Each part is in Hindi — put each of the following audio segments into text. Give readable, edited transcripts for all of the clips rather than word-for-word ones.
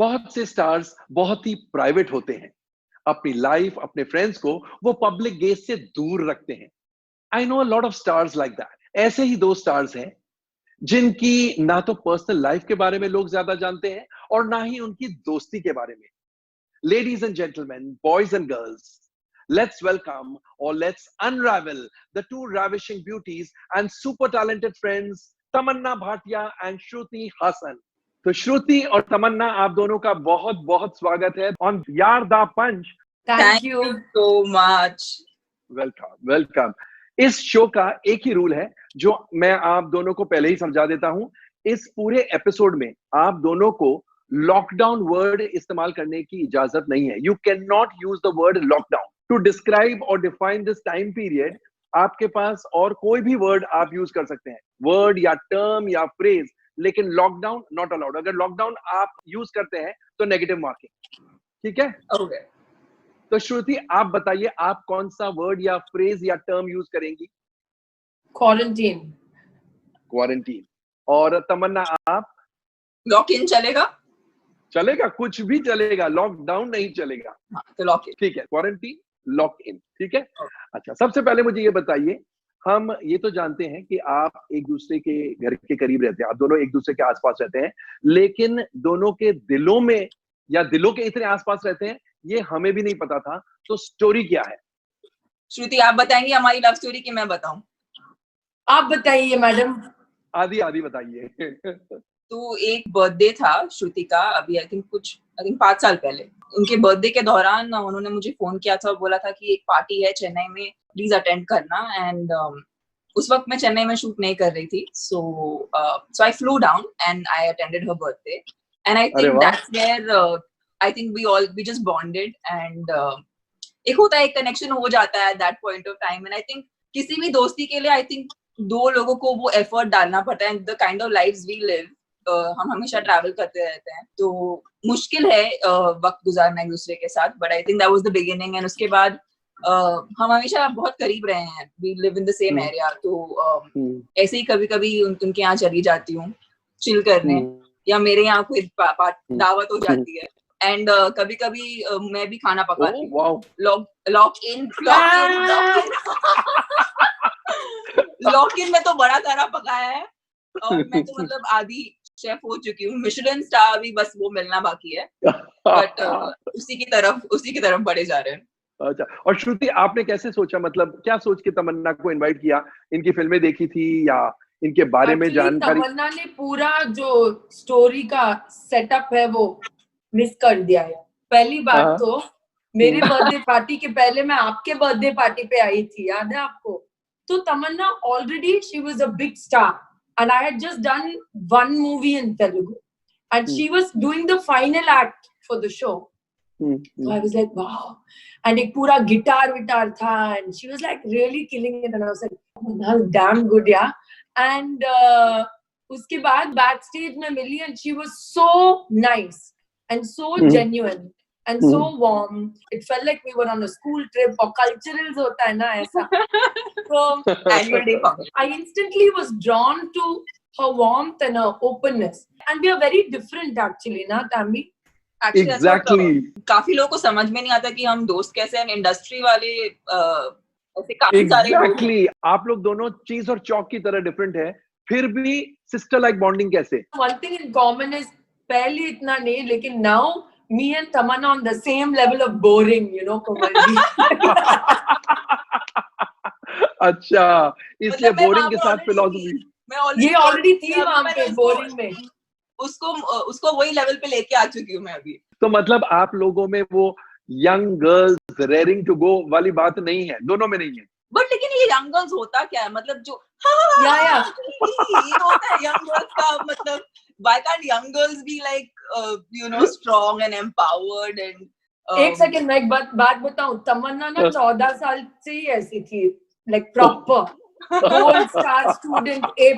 बहुत से स्टार्स बहुत ही प्राइवेट होते हैं, अपनी लाइफ, अपने फ्रेंड्स को वो पब्लिक गेज से दूर रखते हैं। I know a lot of stars like that. ऐसे ही दो स्टार्स हैं जिनकी ना तो पर्सनल लाइफ के बारे में लोग ज्यादा जानते हैं और ना ही उनकी दोस्ती के बारे में। Ladies and gentlemen, boys and girls, let's welcome or let's unravel the two ravishing beauties and super talented friends, Tamanna Bhatia and Shruti Hassan. तो श्रुति और तमन्ना, आप दोनों का बहुत बहुत स्वागत है on यार दा पंच। Thank you so much. Welcome welcome. इस शो का एक ही रूल है जो मैं आप दोनों को पहले ही समझा देता हूं। इस पूरे एपिसोड में आप दोनों को लॉकडाउन वर्ड इस्तेमाल करने की इजाजत नहीं है। You can not use the word lockdown to describe और डिफाइन दिस टाइम पीरियड। आपके पास और कोई भी वर्ड आप यूज कर सकते हैं, वर्ड या टर्म या फ्रेज, लेकिन लॉकडाउन नॉट अलाउड। अगर लॉकडाउन आप यूज करते हैं तो नेगेटिव मार्किंग, ठीक है? Okay. तो श्रुति, आप बताइए, आप कौन सा वर्ड या फ्रेज या टर्म यूज करेंगी? Quarantine. क्वारंटीन। और तमन्ना, आप? Lock in चलेगा? चलेगा, कुछ भी चलेगा, लॉकडाउन नहीं चलेगा। हाँ, तो lock in. ठीक है, क्वारंटीन, लॉक इन, ठीक है। अच्छा, सबसे पहले मुझे ये बताइए, हम ये तो जानते हैं कि आप एक दूसरे के घर के करीब रहते हैं, आप दोनों एक दूसरे के आसपास रहते हैं, लेकिन दोनों के दिलों में या दिलों के इतने आसपास रहते हैं, ये हमें भी नहीं पता था। तो स्टोरी क्या है? श्रुति, आप बताएंगी हमारी लव स्टोरी कि मैं बताऊं? आप बताइए मैडम। आदि आदि बताइए। तो एक बर्थडे था श्रुति का, अभी आई थिंक 5 साल पहले। उनके बर्थडे के दौरान उन्होंने मुझे फोन किया था और बोला था कि एक पार्टी है चेन्नई में, प्लीज अटेंड करना। एंड उस वक्त मैं चेन्नई में शूट नहीं कर रही थी, so I flew down and I attended her birthday. And I think that's where I think we just bonded. And एक होता है, एक कनेक्शन हो जाता है at that point of time. And I think किसी भी दोस्ती के लिए आई थिंक दो लोगों को वो एफर्ट डालना पड़ता है। The kind of lives we live, हम हमेशा ट्रैवल करते रहते हैं, तो मुश्किल है वक्त गुजारना एक दूसरे के साथ। But I think that was the beginning. And उसके बाद हम हमेशा बहुत करीब रहे हैं, we live in the same area. तो ऐसे ही कभी कभी उनके यहाँ चली जाती हूँ चिल करने, या मेरे यहाँ कोई दावत हो जाती है। एंड कभी कभी मैं भी खाना पकाती हूँ। लॉक इन लॉक इन में तो बड़ा सारा पकाया है, और मैं तो मतलब आधी शेफ हो चुकी हूँ। मिशेलिन स्टार भी बस वो मिलना बाकी है, बट उसी की तरफ बढ़े जा रहे हैं। अच्छा, और श्रुति, आपने कैसे सोचा, मतलब क्या सोच के तमन्ना को इनवाइट किया? इनकी फिल्में देखी थी या इनके बारे में जानकारी? तमन्ना ने पूरा जो स्टोरी का सेटअप है वो मिस कर दिया है। पहली बात तो मेरे बर्थडे पार्टी के पहले मैं आपके बर्थडे पार्टी पे आई थी, याद है आपको? तो Tamannaah already she was a big star and I had just done one movie in Telugu and she was doing the final act for the show. So I was like, wow. And एक पूरा गिटार था and she was like really killing it and I was like, oh, that's damn good, yeah. And उसके बाद backstage में मिली and she was so nice and so genuine and so warm. It felt like we were on a school trip or culturals होता है ना ऐसा. So I instantly was drawn to her warmth and her openness. And we are very different actually, na Tammy? Exactly. काफी लोगों को समझ में नहीं आता कि हम दोस्त कैसे हैं। इंडस्ट्री वाले ऐसे काफी सारे Exactly. आप लोग दोनों चीज और चौक की तरह डिफरेंट है, फिर भी सिस्टर लाइक बॉन्डिंग कैसे? One thing in common is पहले इतना नहीं, लेकिन now me and Tamanna on the same level of boring, you know, Komal ji. अच्छा, इसलिए बोरिंग के साथ फिलॉसफी। ये ऑलरेडी थी वहां पे बोरिंग में। उसको वही लेवल पे लेके आ चुकी हूँ मैं अभी। तो मतलब आप लोगों में वो young girls raring to go वाली बात नहीं है, दोनों में नहीं है। बट लेकिन ये यंग गर्ल्स होता क्या है, मतलब जो ये होता है यंग गर्ल्स का मतलब, why can't young girls be like you know strong and empowered and एक सेकंड मैं एक बात बताऊं, तमन्ना ना 14 साल से ही ऐसी थी, like proper gold star student A+।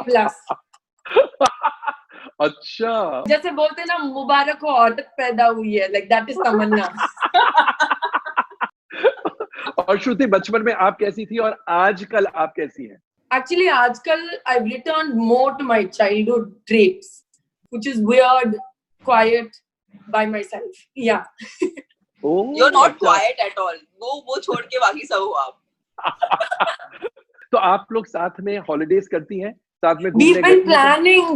अच्छा, जैसे बोलते ना मुबारक हो औरत पैदा हुई है, लाइक दैट इज तमन्ना। और श्रुति, बचपन में आप कैसी थी और आजकल आप कैसी हैं? Actually, आजकल I've returned more to my childhood traits, which is weird, quiet, by myself. Yeah. Oh, You're not अच्छा। quiet at all. वो छोड़ के बाकी सब हो आप. तो आप लोग साथ में हॉलीडेज करती हैं, साथ में We've घूमने been गई हैं? planning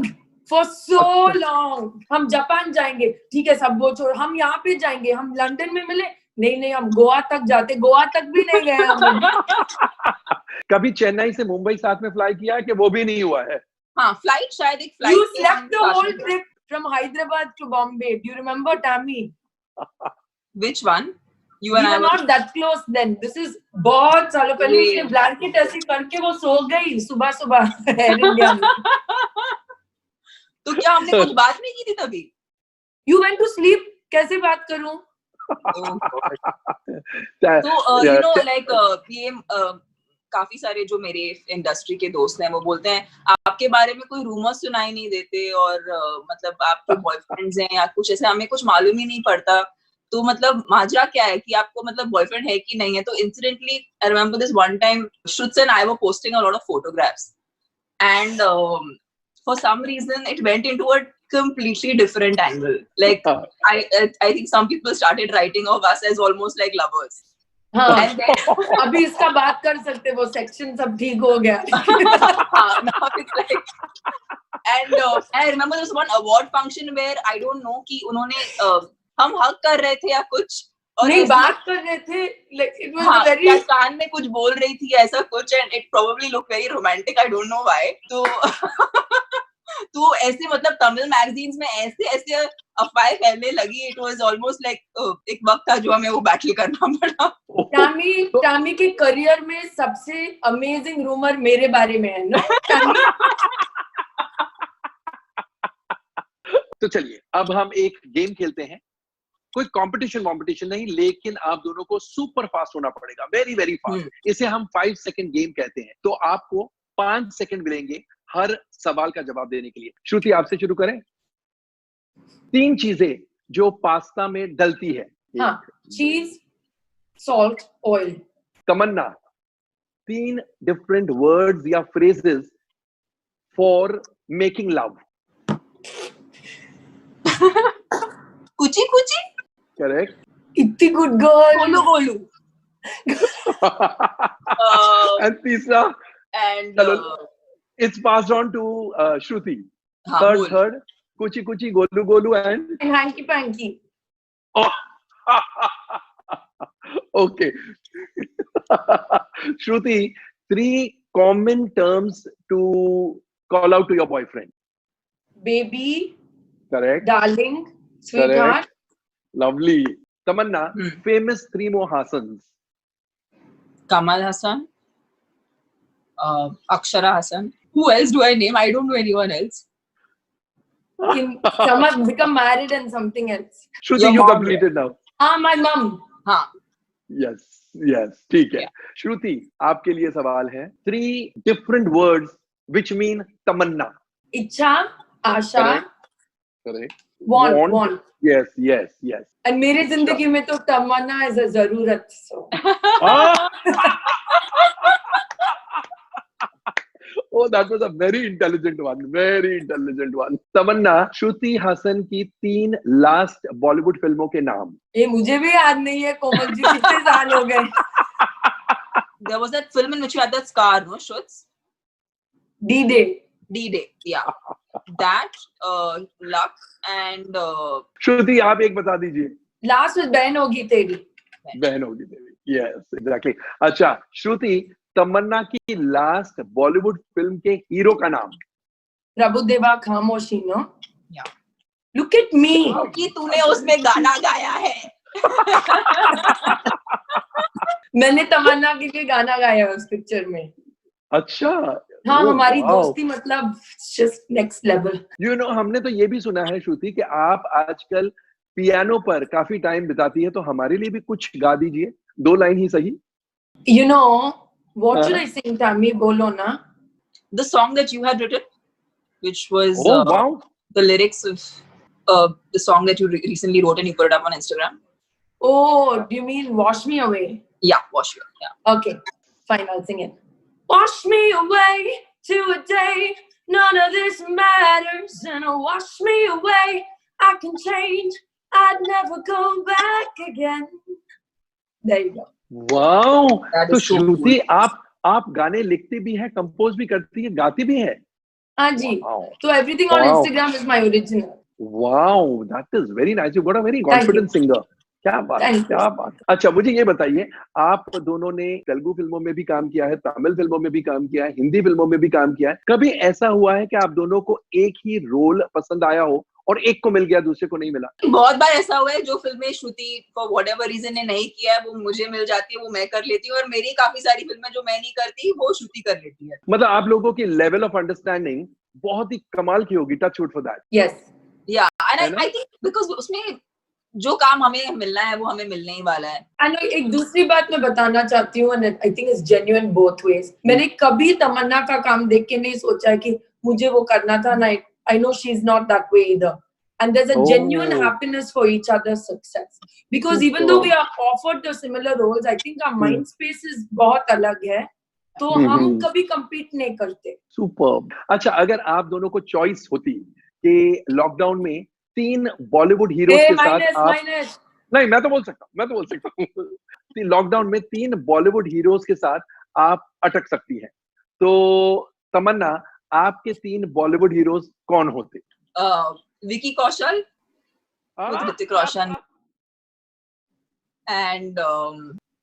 for so अच्छा। long. हम जापान जाएंगे, ठीक है, सब वो छोड़, हम यहाँ पे जाएंगे, हम लंदन में मिले, नहीं हम गोवा तक जाते, गोवा तक भी नहीं गए हम. कभी चेन्नई से मुंबई साथ में फ्लाई किया है कि वो भी नहीं हुआ है? हाँ, फ्लाइट शायद एक flight. You slept the whole trip from Hyderabad to Bombay. Do you remember, Tammy? Which one? You We and I were were. not that close then. This is बहुत सालों पहले. उसने ब्लैंकेट ऐसे करके वो सो गई सुबह एयर इंडिया में. तो क्या हमने कुछ बात नहीं की थी तभी? You went to sleep. कैसे बात करूं? तो you know like ये काफी सारे जो मेरे इंडस्ट्री के दोस्त हैं वो बोलते हैं आपके बारे में कोई रूमर सुनाई नहीं देते और मतलब आपके बॉयफ्रेंड्स हैं या कुछ ऐसे, हमें कुछ मालूम ही नहीं पड़ता. तो मतलब माजरा क्या है कि आपको मतलब बॉयफ्रेंड है कि नहीं है? तो incidentally I remember this one time Shruts and I were posting a lot of photographs and for some reason it went into a completely different angle. Like I think some people started writing of us as almost like lovers. हाँ. And then, अभी इसका बात कर सकते, वो सेक्शन सब ठीक हो गया. now it's like, and I remember there was one award function where I don't know कि उन्होंने हम हग कर रहे थे या कुछ और नहीं बात कर रहे थे. Like it was हाँ, very. या कान में कुछ बोल रही थी ऐसा कुछ and it probably looked very romantic. I don't know why. तो ऐसे मतलब तमिल मैगजीन्स में ऐसे अफवाहें फैलने लगी. इट वाज ऑलमोस्ट लाइक एक वक्त था जो हमें वो बैटल करना पड़ा. टामी के करियर में सबसे अमेजिंग रूमर मेरे बारे में है ना टामी. तो चलिए अब हम एक गेम खेलते हैं. कोई कंपटीशन नहीं, लेकिन आप दोनों को सुपर फास्ट होना पड़ेगा, वेरी वेरी फास्ट. इसे हम 5 सेकंड गेम कहते हैं. तो आपको 5 सेकंड मिलेंगे हर सवाल का जवाब देने के लिए. श्रुति आपसे शुरू करें. 3 चीजें जो पास्ता में डलती है. हाँ, cheese, salt, oil. Tamannaah 3 different words या फ्रेजेस फॉर मेकिंग लव. कुची कुची. करेक्ट. इतनी गुड गर्ल. गोलू. एंड तीसरा. And it's passed on to Shruti. हाँ, Third, kuchi kuchi, golu golu, and hanky panky. Oh. Okay. Shruti, 3 common terms to call out to your boyfriend. Baby. Correct. Darling. Sweetheart. Correct. Lovely. Tamanna, famous 3 more Hassans. Kamal Hassan. Akshara Hassan. Who else do I name? I don't know anyone else. Some have become married and something else. Shruti, you completed now. My mom. हाँ. Yes. ठीक है. Shruti, आपके लिए सवाल है. 3 different words which mean तमन्ना. इच्छा, आशा. Correct. Want. Yes. And मेरे जिंदगी में तो तमन्ना is a जरूरत. So. Oh, that was a very intelligent one. तमन्ना, श्रुति हासन की 3 लास्ट बॉलीवुड फिल्मों के नाम. ये मुझे भी याद नहीं है कोमल जी, कितने साल हो गए. There was that film in which you had that scar, no, Shruts? D-Day, yeah. That, Luck and... श्रुति, आप एक बता दीजिए. Last with बहन होगी तेरी. Yes, exactly. अच्छा, श्रुति, तमन्ना की लास्ट बॉलीवुड फिल्म के हीरो का नाम. प्रभुदेवा खामोशी. No. Yeah. Look at me. कि तूने उसमें गाना गाया है. मैंने तमन्ना के लिए गाना गाया उस पिक्चर में. अच्छा. हाँ, हमारी दोस्ती मतलब just next level. You know, हमने तो ये भी सुना है श्रुति कि आप आजकल पियानो पर काफी टाइम बिताती है, तो हमारे लिए भी कुछ गा दीजिए. 2 लाइन ही सही. You know, what should I sing, Tammy? Bolo na. The song that you had written, which was wow. the lyrics of the song that you recently wrote and you put it up on Instagram. Oh, do you mean Wash Me Away? Yeah, Wash Me Away. Yeah. Okay, fine, I'll sing it. Wash me away to a day, none of this matters, and wash me away. I can change, I'd never go back again. There you go. Wow, That तो is so श्रुति cool. आप गाने लिखती भी हैं, कंपोज भी करती हैं, गाती भी हैं? हाँ जी, Wow. so everything on Wow. Instagram is my original. Wow, that is very nice. You got a very confident singer. क्या बात है, क्या बात है। अच्छा, मुझे ये बताइए, आप दोनों ने तेलुगु फिल्मों में भी काम किया है, तमिल फिल्मों में भी काम किया है, हिंदी फिल्मों में भी काम किया है। कभी ऐसा हुआ है कि आप दोनों को एक ही रोल पसंद आया हो और एक को मिल गया, दूसरे को नहीं मिला? बहुत बार ऐसा हुआ है, जो फिल्में श्रुति फॉर व्हाटएवर रीजन ने नहीं किया है वो मुझे मिल जाती है, वो मैं कर लेती हूँ, और मेरी काफी सारी फिल्में जो मैं नहीं करती वो श्रुति कर लेती है। मतलब आप लोगों की लेवल ऑफ अंडरस्टैंडिंग बहुत ही कमाल की होगी। Touch wood for that. Yes. Yeah, and I think because उसमें जो काम हमें मिलना है वो हमें मिलने ही वाला है। And एक दूसरी बात मैं बताना चाहती हूँ, and I think it's genuine both ways. मैंने कभी तमन्ना का काम देख के नहीं सोचा कि मुझे वो करना था, and I know she's not that way either. And there's a genuine happiness for each other's success. Because even though we are offered the similar roles, I think our mind space is बहुत अलग है, तो हम कभी compete नहीं करते। सुपर्ब। अच्छा, अगर आप दोनों को चॉइस होती कि लॉकडाउन में 3 बॉलीवुड हीरोज के साथ आप नहीं, मैं तो बोल सकता हूँ लॉकडाउन में 3 बॉलीवुड हीरोज के साथ आप अटक सकती हैं, तो तमन्ना, आपके 3 बॉलीवुड हीरोज कौन होते? विकी कौशल, ऋतिक रोशन एंड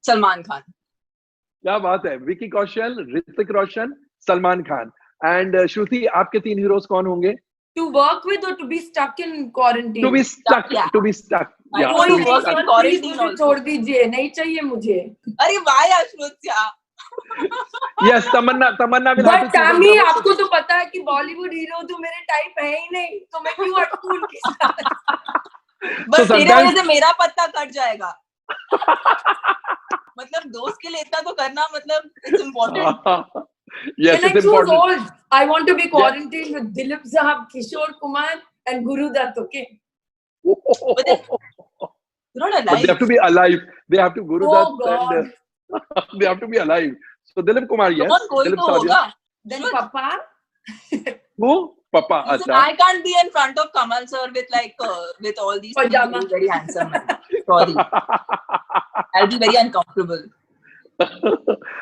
सलमान खान। क्या बात है, विकी कौशल, ऋतिक रोशन, सलमान खान। एंड श्रुति, आपके 3 हीरोज कौन होंगे? To work with or to be stuck in quarantine? To be stuck. Yeah. To be stuck. Yeah. कोई To be work stuck. in quarantine मुझे छोड़ दीजिए, नहीं चाहिए मुझे। अरे वाह यार श्रुत्या। Yes, Tamannaah will have But to choose Tammy, one. आपको तो पता है कि बॉलीवुड हीरो तो मेरे टाइप है ही नहीं, तो मैं क्यों अटकूं उनके साथ? बस तेरे वजह से मेरा पत्ता कट जाएगा। मतलब दोस्त के लिए इतना तो करना, मतलब it's important. Yes, Can it's I choose important. all? I want to be quarantined with Dilip Sahab, Kishore Kumar, and Guru Dutt. Okay. But you're not alive. But they have to be alive. They have to Guru Oh Dutt God. and they have to be alive. So Dilip Kumar, yes. Come on, कोई Dilip तो Sahab, होगा। yes. Then Papa. Who? Papa. Listen, Acha. I can't be in front of Kamal sir with with all these Pajama. people, very handsome man. Sorry, I'll be very uncomfortable.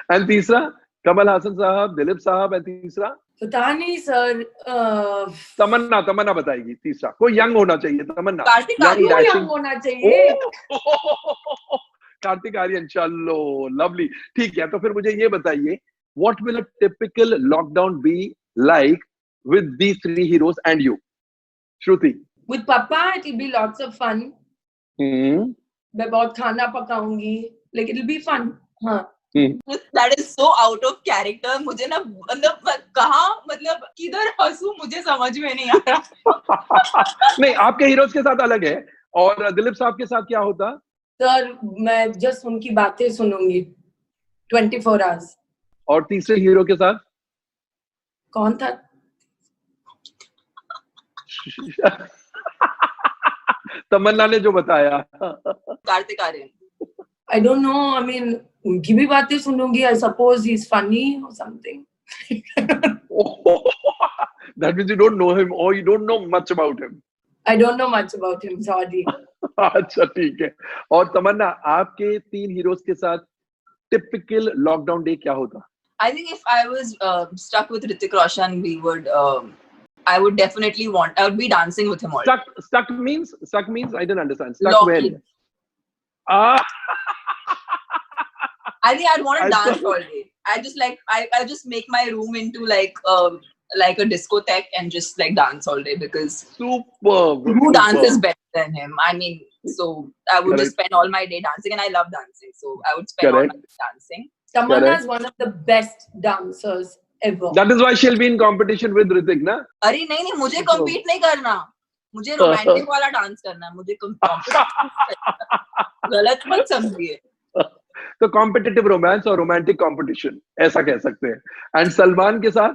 And तीसरा, कमल हासन साहब, दिलीप साहब, and तीसरा पता नहीं सर। तमन्ना बताएगी तीसरा। कोई यंग होना चाहिए, तमन्ना। कार्तिक यंग होना चाहिए। कार्तिक आर्यन, चलो लवली। ठीक है, तो फिर मुझे ये बताइए, what will a typical lockdown be like with these 3 heroes and you? Shruti. With Papa, it'll be lots of fun. मैं बहुत खाना पकाऊंगी, like it'll be fun. हाँ। That is so out of character. मुझे ना मतलब कहाँ, मतलब किधर हंसू मुझे समझ में नहीं आ रहा। नहीं, आपके हीरोज के साथ अलग है, और दिलीप साहब के साथ क्या होता? सर, मैं जस्ट उनकी बातें सुनूंगी 24 hours. और तीसरे हीरो के साथ कौन था? तमन्ना ने जो बताया। Kartik Aaryan. I don't know. I mean, उनकी भी बातें सुनूंगी. I suppose he's funny or something. That means you don't know him or you don't know much about him. I don't know much about him. Sorry. अच्छा, ठीक है। और तमन्ना, आपके 3 हीरोज के साथ टिपिकल लॉकडाउन डे क्या होता? I think if I was stuck with Hrithik Roshan, I would definitely I would be dancing with him all day. Stuck means I didn't understand. Stuck where? I think I'd want to dance all day. I just make my room into like a discotheque and just like dance all day, because who dances better than him? I mean, so I would just spend all my day dancing, and I love dancing, so I would spend all my day dancing. Tamanna is one of the best dancers ever. That is why she'll be in competition with Hrithik, ना? अरे नहीं, मुझे compete नहीं करना, मुझे romantic वाला डांस करना है, मुझे गलत मत समझिए। तो कॉम्पिटिटिव रोमांस और रोमांटिक कंपटीशन, ऐसा कह सकते हैं। एंड सलमान के साथ?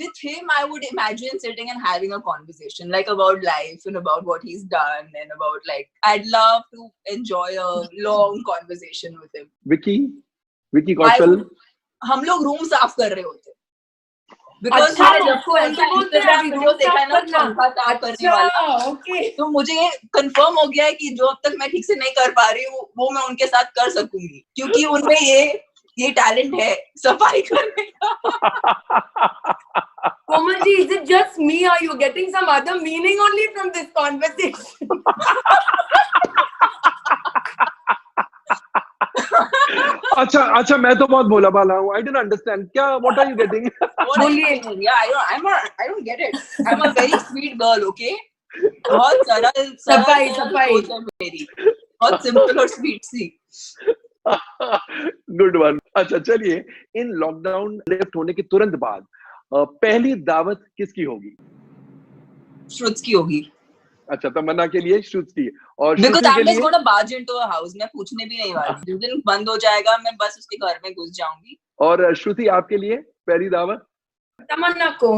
With him, I would imagine sitting and having a conversation, like about life and about what he's done, and about like I'd love to enjoy a long conversation with him. Vicky Kaushal? हम लोग रूम साफ कर रहे होते। बिकॉज अच्छा, मैंने जब उसको से ऐसे उनका बोलते हैं इंस्टाग्राम अभी वीडियो रोज देखा है ना करना। पंखा साफ करने वाला, अच्छा, ओके। तो मुझे ये कंफर्म हो गया है कि जो अब तक मैं ठीक से नहीं कर पा रही हूँ वो मैं उनके साथ कर सकूंगी, क्योंकि उनमें ये टैलेंट है सफाई करने का। Komal ji, is it just me? Are you getting some other meaning only from this conversation? अच्छा, मैं तो बहुत भोला भाला हूँ। I didn't understand. क्या? What are you getting? I don't get it. I'm a very sweet girl, okay? बहुत सरल सफाई सोच है मेरी, बहुत सिंपल और स्वीट सी। Good one. अच्छा चलिए, इन लॉकडाउन लिफ्ट होने के तुरंत बाद पहली दावत किसकी होगी? श्रुत की होगी। अच्छा, तमन्ना के लिए श्रुत की, और Because श्रुति के I'm just लिए? gonna barge into a house, मैं पूछने भी नहीं वाली, जिस दिन बंद हो जाएगा मैं बस उसके घर में घुस जाऊंगी। और श्रुति आपके लिए पहली दावत? तमन्ना को।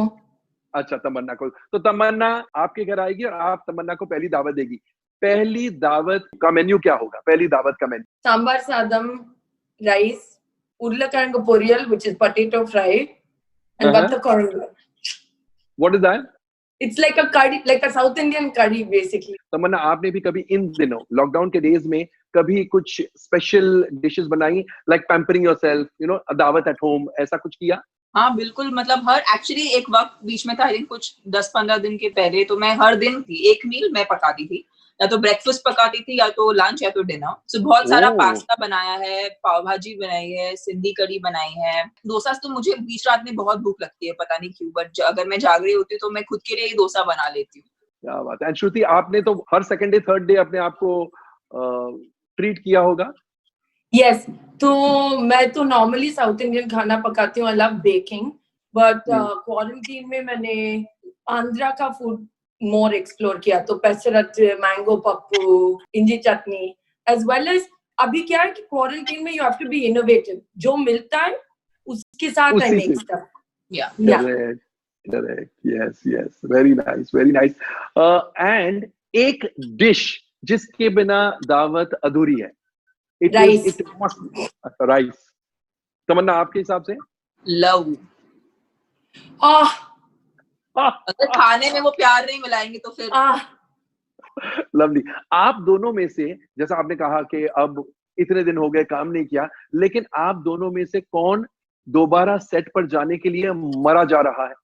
अच्छा, तमन्ना को। तो तमन्ना आपके घर आएगी और आप तमन्ना को पहली दावत देगी। पहली दावत का मेन्यू क्या होगा? पहली दावत का मेन्यू? सांबार सादम, rice, urlakiழங்கு பொரியல், which is potato fry, and vata kuழம்பு. What is that? It's like a curry, like a South Indian curry basically. तमन्ना, आपने भी कभी इन दिनों लॉकडाउन के डेज में कभी कुछ स्पेशल डिशेस बनाई, लाइक पैम्परिंग योरसेल्फ, दावत एट होम, ऐसा कुछ किया? हाँ बिल्कुल, मतलब एक्चुअली एक वक्त बीच में था, आई थिंक कुछ 10-15 दिन के पहले, तो मैं हर दिन एक मील मैं पकाती थी, या तो ब्रेकफास्ट पकाती थी, या तो लंच, या तो डिनर। सो बहुत सारा पास्ता बनाया है, पाव भाजी बनाई है, सिंधी कढ़ी बनाई है, डोसा। तो मुझे बीच रात में बहुत भूख लगती है, पता नहीं क्यों, बट अगर मैं जाग रही होती हूँ तो मैं खुद के लिए ही डोसा बना लेती हूँ। क्या बात है। श्रुति, आपने तो हर सेकंड डे थर्ड डे अपने आप को ट्रीट किया होगा? Yes, तो मैं तो नॉर्मली साउथ इंडियन खाना पकाती हूँ, I love baking, but quarantine में मैंने आंध्रा का फूड मोर एक्सप्लोर किया, तो pesarattu, mango pappu, inji chutney, as well as अभी क्या है कि क्वारंटीन में you have to be innovative, जो मिलता है उसके साथ आई मेक स्टफ। या correct, yes, very nice. And एक डिश जिसके बिना दावत अधूरी है? राइस। राइस। तमन्ना, आपके हिसाब से? लव। अगर खाने में वो प्यार नहीं मिलाएंगे तो फिर लवली। आप दोनों में से, जैसा आपने कहा कि अब इतने दिन हो गए काम नहीं किया, लेकिन आप दोनों में से कौन दोबारा सेट पर जाने के लिए मरा जा रहा है?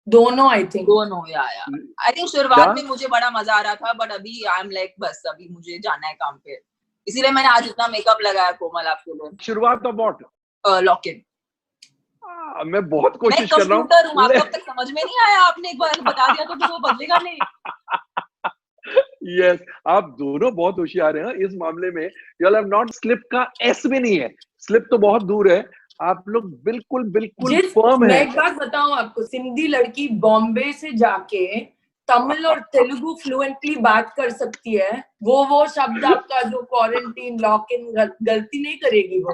दोनों, आई थिंक दोनों। आई थिंक शुरुआत में मुझे बड़ा मजा आ रहा था, बट अभी आई एम लाइक बस अभी मुझे जाना है काम पे, इसीलिए मैंने आज इतना मेकअप लगाया कोमल आपके लिए। शुरुआत ऑफ व्हाट? Lock in. मैं बहुत कोशिश कर रहा हूँ। आपको अब तक समझ में नहीं आया? आपने एक बार बता दिया तो फिर वो बदलेगा नहीं। यस, आप दोनों बहुत होशियार हैं इस मामले में। यू हैव नॉट स्लिप का एस भी नहीं है, स्लिप तो बहुत दूर है। आप लोग बिल्कुल फर्म है। मैं एक बात बताऊं आपको, सिंधी लड़की बॉम्बे से जाके तमिल और तेलुगु फ्लुएंटली बात कर सकती है, वो शब्द आपका जो क्वारंटीन लॉक इन गलती नहीं करेगी वो।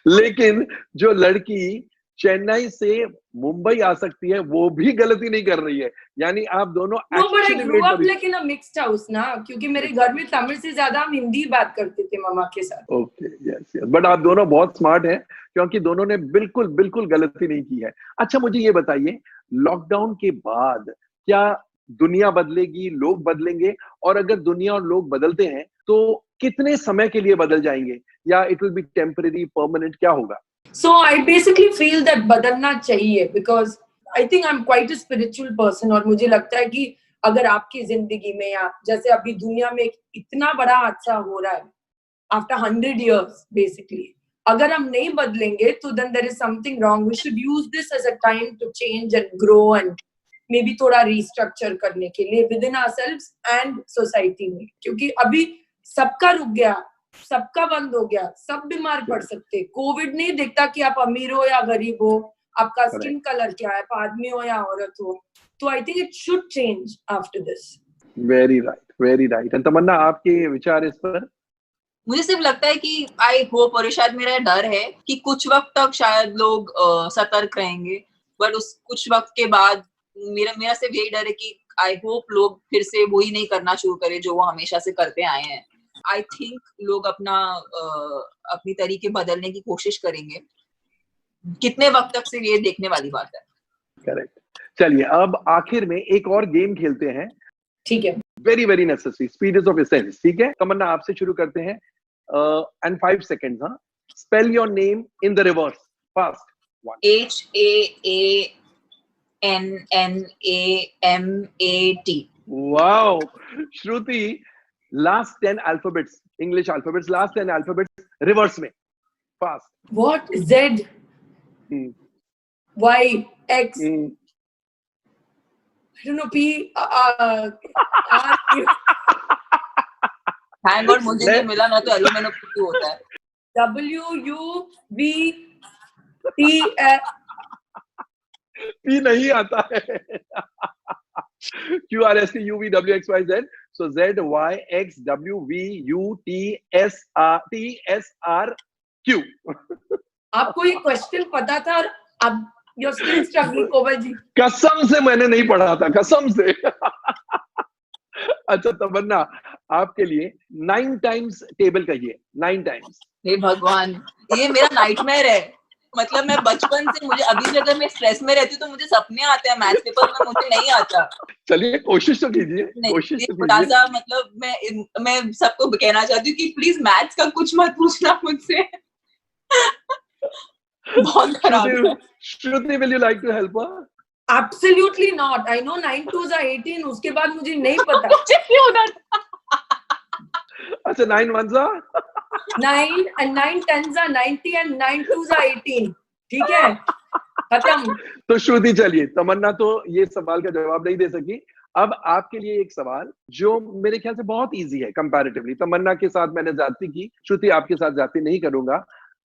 लेकिन जो लड़की चेन्नई से मुंबई आ सकती है वो भी गलती नहीं कर रही है, यानी आप दोनों मिक्स्ड हाउस ना, क्योंकि मेरे घर में तमिल से ज्यादा हम हिंदी बात करते थे मम्मा के साथ। ओके, यस, बट आप दोनों बहुत स्मार्ट हैं, क्योंकि दोनों ने बिल्कुल गलती नहीं की है। अच्छा, मुझे ये बताइए, लॉकडाउन के बाद क्या दुनिया बदलेगी, लोग बदलेंगे? और अगर दुनिया और लोग बदलते हैं तो कितने समय के लिए बदल जाएंगे, या it will be temporary, permanent, क्या होगा? So I basically feel that बदलना चाहिए, because I think I'm quite a spiritual person, और मुझे लगता है कि अगर आपकी जिंदगी में, या जैसे अभी दुनिया में इतना बड़ा हादसा हो रहा है after 100 years basically, अगर हम नहीं बदलेंगे तो then there is something wrong. We should use this as a time to change and grow and maybe थोड़ा restructure करने के लिए within ourselves and society में, क्योंकि अभी सबका रुक गया, सबका बंद हो गया, सब बीमार पड़ सकते। कोविड नहीं देखता कि आप अमीर हो या गरीब हो, आपका स्किन कलर क्या है, आदमी हो या औरत हो। तो I think it should change after this. Very right. And Tamannaah, आपके विचार इस पर? मुझे सिर्फ लगता है कि आई होप, और शायद मेरा डर है कि कुछ वक्त तक शायद लोग सतर्क रहेंगे, बट उस कुछ वक्त के बाद मेरा सिर्फ यही डर है कि आई होप लोग फिर से वही नहीं करना शुरू करें जो वो हमेशा से करते आए हैं। आई थिंक लोग अपनी तरीके बदलने की कोशिश करेंगे, कितने वक्त तक से ये देखने वाली बात है। करेक्ट। चलिए अब आखिर में एक और गेम खेलते हैं। ठीक है। Very very necessary, speed is of essence. ठीक है तमन्ना, आपसे शुरू करते हैं एंड 5 सेकंड्स। हाँ, spell your name in the reverse, fast. HAANNAMAT। Wow. Shruti, last 10 alphabets, English alphabets, last 10 alphabets reverse में, fast. What? Z Y X I don't know, P R Q thank God मुझे नहीं मिला, ना तो एलुमिनो क्यों होता है। W U V T F P नहीं आता है। Q R S T U V W X Y Z, so Z Y X W V U T S R Q। आपको ये क्वेश्चन पता था और अब you're still struggling, Komal ji. कसम से मैंने नहीं पढ़ा था, कसम से। अच्छा तमन्ना, आपके लिए 9 टाइम्स टेबल कहिए, 9 टाइम्स। हे भगवान, ये मेरा नाइटमेयर है। मतलब मैं बचपन से, मुझे अभी भी अगर मैं स्ट्रेस में रहती हूँ तो मुझे सपने आते हैं मैथ्स पेपर में, मुझे नहीं आता। चलिए कोशिश तो कीजिए, कोशिश तो थोड़ा कीजिए। सा मतलब मैं सबको कहना चाहती हूँ कि प्लीज मैथ्स का कुछ मत पूछना मुझसे। बहुत खराब है। श्रुति, will you like to help her? Absolutely not. I know 9 2s are 18. उसके बाद मुझे नहीं पता। मुझे क्यों होना था? अच्छा 9 1s are 9 and 9 10s are 90 and 9 2s are 18. ठीक है, खत्म। तो श्रुति, चलिए तमन्ना तो ये सवाल का जवाब नहीं दे सकी। अब आपके लिए एक सवाल जो मेरे ख्याल से बहुत इजी है कंपैरेटिवली। तमन्ना के साथ मैंने ज्यादती की, श्रुति आपके साथ ज्यादती नहीं करूंगा।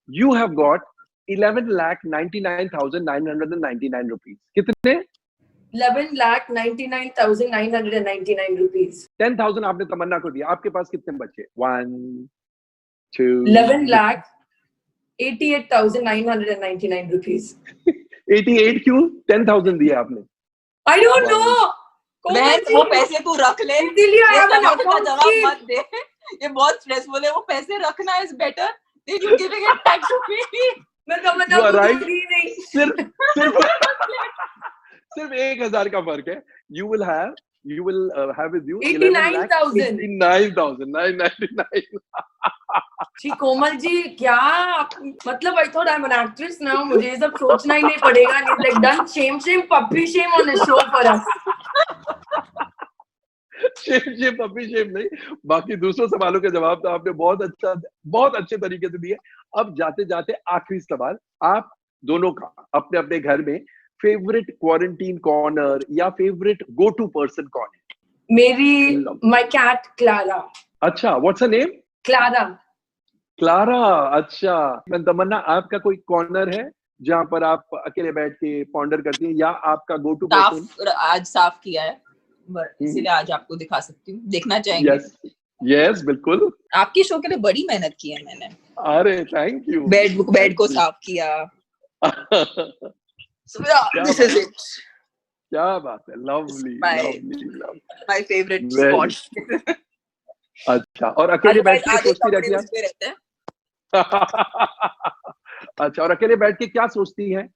You have got 11,99,999 rupees. कितने? 11,99,999 rupees. 10,000 आपने तमन्ना को दिया, आपके पास कितने बचे? 1 2 11,88,999 rupees. 88 क्यों? 10,000 दिया आपने। I don't know. बहन वो पैसे तू रख ले, इसीलिए ये I have an सवाल का account जवाब sheet. मत दे। ये बहुत स्ट्रेसफुल है, वो पैसे रखना is better than you giving it back to me. मैं तमन्ना You को are right. दूंगी नहीं। सिर्फ 1,000 का फर्क है। You will have with you 89,999. जी कोमल जी, क्या मतलब I thought I'm an actress now. मुझे ये सब सोचना ही नहीं पड़ेगा। It's like done shame puppy shame on the show for us. Shame puppy shame नहीं, बाकी दूसरों सवालों के जवाब तो आपने बहुत अच्छे तरीके से दिए। अब जाते जाते आखिरी सवाल, आप दोनों का अपने अपने घर में फेवरेट क्वारंटीन कॉर्नर या फेवरेट गो टू पर्सन कौन है? मेरी my cat Clara. अच्छा, what's her name? Clara. Clara. अच्छा, तमन्ना आपका कोई कॉर्नर है जहां पर आप अकेले बैठ के पॉन्डर करती हैं या आपका गो टू पर्सन? आज साफ किया है, इसीलिए आज आपको दिखा सकती हूँ, देखना चाहेंगे? यस बिल्कुल। आपकी शो के लिए बड़ी मेहनत की है मैंने। अरे थैंक यू। बेड को साफ किया। So yeah, this is it. क्या बात है, लवली My favorite spot. अच्छा, और अकेले बैठ के सोचती रहती हैं? अच्छा, और अकेले बैठ के क्या सोचती हैं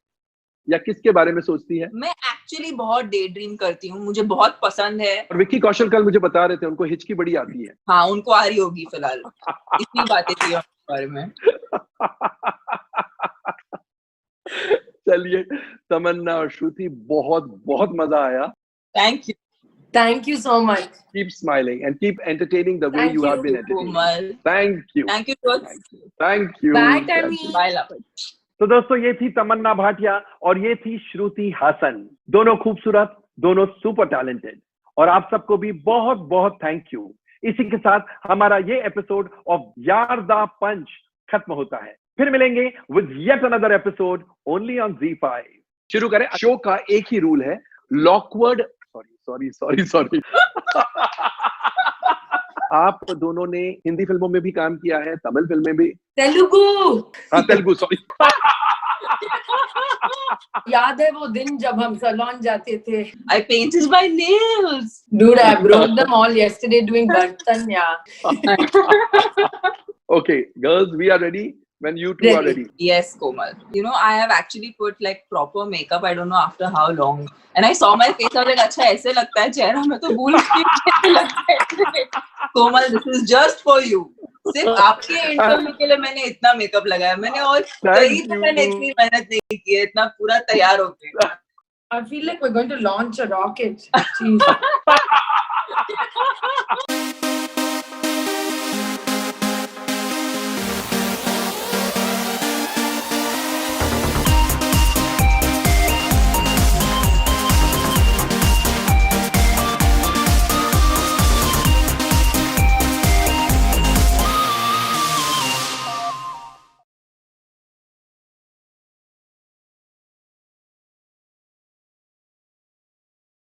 या किसके बारे में सोचती है? मैं एक्चुअली बहुत डे ड्रीम करती हूँ, मुझे बहुत पसंद है। और विक्की कौशल कल मुझे बता रहे थे उनको हिचकी बड़ी आती है। हाँ, उनको आ रही होगी फिलहाल। इतनी बातें थी उनके बारे में। चलिए तमन्ना और श्रुति, बहुत मजा आया। Thank you so much. Keep smiling and keep entertaining the way you have been entertaining. Thank you. Bye Tammy. Bye love. तो दोस्तों, ये थी तमन्ना भाटिया और ये थी श्रुति हासन। दोनों खूबसूरत, दोनों सुपर टैलेंटेड, और आप सबको भी बहुत थैंक यू। इसी के साथ हमारा ये एपिसोड ऑफ यारदा पंच खत्म होता है। फिर मिलेंगे with yet another episode only on ZEE5। शुरू करें। शो का एक ही रूल है, लॉकवर्ड सॉरी आप दोनों ने हिंदी फिल्मों में भी काम किया है, तमिल फिल्म में भी, तेलुगु सॉरी। याद है वो दिन जब हम सैलून जाते थे? I painted my nails. Dude, I broke them all yesterday doing Bartan, yeah. Okay, girls, we are ready when you two are ready. Yes, Komal. You know, I have actually put like proper makeup. I don't know after how long. And I saw my face. I was like, अच्छा ऐसे लगता है चेहरा में तो भूल गई कैसे लगता है. Komal, this is just for you. सिर्फ आपके इंटरव्यू के लिए मैंने इतना मेकअप लगाया. मैंने और कहीं तो मैंने इतनी मेहनत नहीं की है. इतना पूरा तैयार होके. I feel like we're going to launch a rocket. Jeez.